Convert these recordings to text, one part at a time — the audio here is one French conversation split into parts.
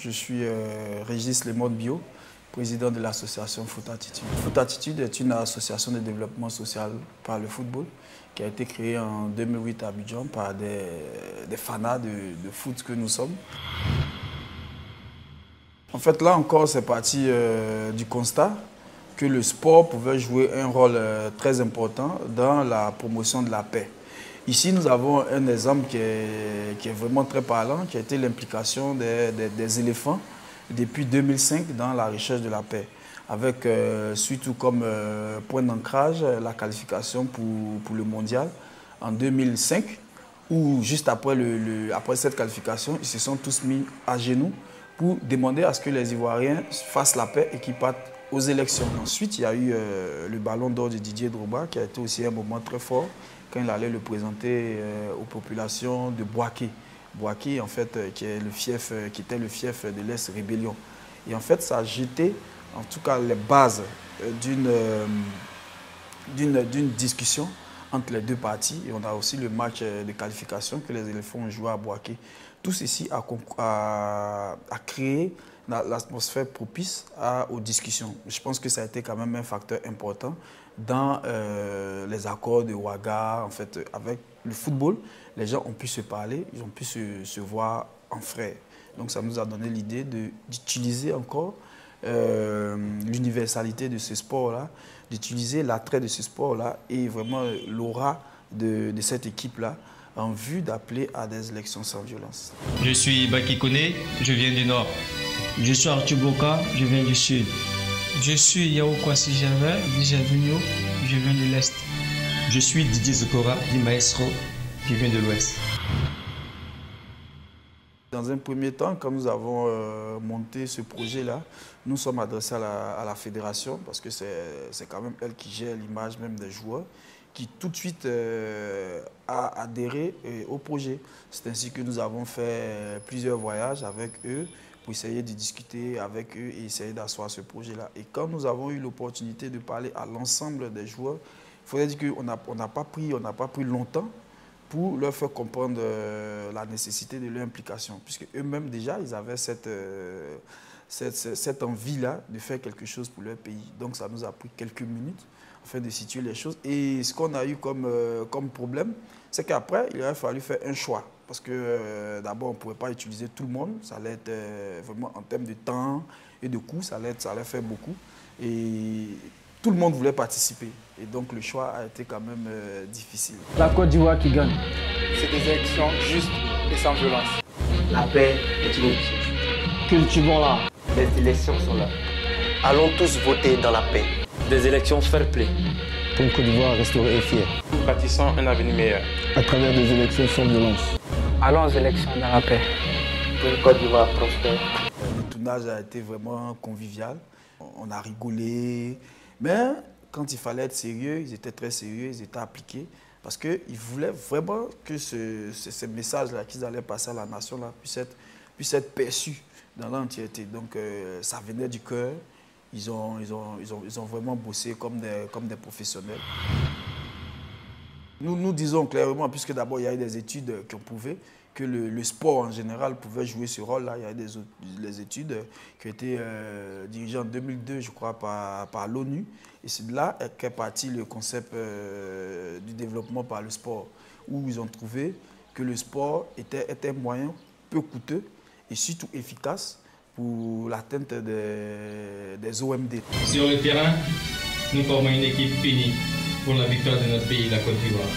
je suis Régis Lemode Bio, président de l'association Foot Attitude. Foot Attitude est une association de développement social par le football qui a été créée en 2008 à Abidjan par des fanats de foot que nous sommes. En fait, là encore, c'est parti du constat que le sport pouvait jouer un rôle très important dans la promotion de la paix. Ici, nous avons un exemple qui est vraiment très parlant, qui a été l'implication des éléphants depuis 2005 dans la recherche de la paix, avec surtout comme point d'ancrage la qualification pour le mondial en 2005, où juste après cette qualification, ils se sont tous mis à genoux pour demander à ce que les Ivoiriens fassent la paix et qu'ils partent aux élections. Ensuite, il y a eu le ballon d'or de Didier Drogba, qui a été aussi un moment très fort, quand il allait le présenter aux populations de Bouaké. Bouaké, en fait, qui était le fief de l'Est Rébellion. Et en fait, ça a jeté, en tout cas, les bases d'une discussion entre les deux parties. Et on a aussi le match de qualification que les éléphants ont joué à Bouaké. Tout ceci a créé l'atmosphère propice aux discussions. Je pense que ça a été quand même un facteur important dans les accords de Ouaga. En fait, avec le football, les gens ont pu se parler, ils ont pu se voir en frères. Donc ça nous a donné l'idée d'utiliser encore l'universalité de ce sport-là, d'utiliser l'attrait de ce sport-là et vraiment l'aura de cette équipe-là en vue d'appeler à des élections sans violence. Je suis Baki Kone, je viens du Nord. Je suis Arthur Boka, je viens du Sud. Je suis Yao Kwasi Javet, Vigno, je viens de l'Est. Je suis Didier Zokora, dit Maestro, je viens de l'Ouest. Dans un premier temps, quand nous avons monté ce projet-là, nous sommes adressés à la fédération parce que c'est quand même elle qui gère l'image même des joueurs, qui tout de suite a adhéré au projet. C'est ainsi que nous avons fait plusieurs voyages avec eux pour essayer de discuter avec eux et essayer d'asseoir ce projet-là. Et quand nous avons eu l'opportunité de parler à l'ensemble des joueurs, il faudrait dire qu'on n'a pas pris longtemps pour leur faire comprendre la nécessité de leur implication, puisque eux-mêmes déjà, ils avaient cette envie-là de faire quelque chose pour leur pays. Donc ça nous a pris quelques minutes afin de situer les choses. Et ce qu'on a eu comme problème, c'est qu'après, il aurait fallu faire un choix. Parce que d'abord, on ne pouvait pas utiliser tout le monde. Ça allait être vraiment en termes de temps et de coût, ça allait faire beaucoup. Et tout le monde voulait participer. Et donc le choix a été quand même difficile. La Côte d'Ivoire qui gagne. C'est des élections justes et sans violence. La paix est une chose. Cultivons-la. Les élections sont là. Allons tous voter dans la paix. Des élections fair play. Pour une Côte d'Ivoire restaurée et fière. Nous bâtissons un avenir meilleur. À travers des élections sans violence. Allons aux élections dans la paix. Pour une Côte d'Ivoire prospère. Le tournage a été vraiment convivial. On a rigolé. Mais quand il fallait être sérieux, ils étaient très sérieux, ils étaient appliqués. Parce qu'ils voulaient vraiment que ce message-là qu'ils allaient passer à la nation-là puisse être perçu dans l'entièreté. Donc ça venait du cœur. Ils ont vraiment bossé comme des professionnels. Nous disons clairement, puisque d'abord il y a eu des études qui ont prouvé que le sport en général pouvait jouer ce rôle-là. Il y a eu des études qui ont été dirigées en 2002, je crois, par l'ONU. Et c'est de là qu'est parti le concept du développement par le sport, où ils ont trouvé que le sport était un moyen peu coûteux et surtout efficace pour l'atteinte des OMD. Sur le terrain, nous formons une équipe unie pour la victoire de notre pays, la Côte d'Ivoire.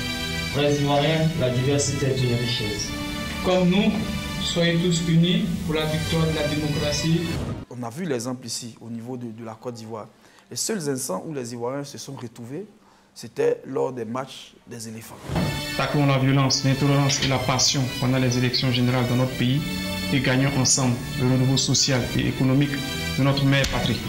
Frères Ivoiriens, la diversité est une richesse. Comme nous, soyez tous unis pour la victoire de la démocratie. On a vu l'exemple ici, au niveau de la Côte d'Ivoire. Les seuls instants où les Ivoiriens se sont retrouvés, c'était lors des matchs des éléphants. Taclons la violence, l'intolérance et la passion pendant les élections générales dans notre pays et gagnons ensemble le renouveau social et économique de notre mère patrie.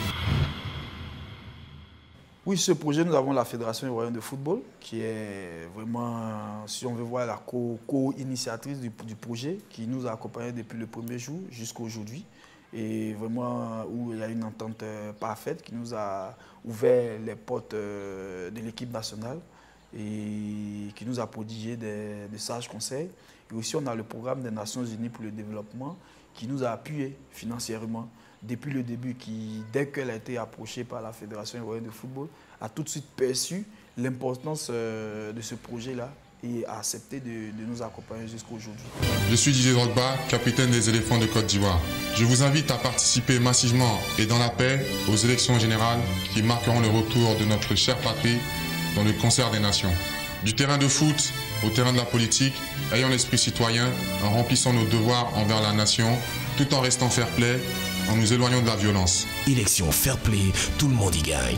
Oui, ce projet, nous avons la Fédération ivoirienne de football, qui est vraiment, si on veut voir, la co-initiatrice du projet, qui nous a accompagnés depuis le premier jour jusqu'à aujourd'hui. Et vraiment, où il y a une entente parfaite qui nous a ouvert les portes de l'équipe nationale et qui nous a prodigé des sages conseils. Et aussi, on a le programme des Nations Unies pour le développement qui nous a appuyés financièrement depuis le début, qui, dès qu'elle a été approchée par la Fédération ivoirienne de football, a tout de suite perçu l'importance de ce projet-là et a accepté de nous accompagner jusqu'à aujourd'hui. Je suis Didier Drogba, capitaine des éléphants de Côte d'Ivoire. Je vous invite à participer massivement et dans la paix aux élections générales qui marqueront le retour de notre chère patrie dans le concert des nations. Du terrain de foot au terrain de la politique, ayons l'esprit citoyen en remplissant nos devoirs envers la nation, tout en restant fair-play, en nous éloignant de la violence. Élection fair-play, tout le monde y gagne.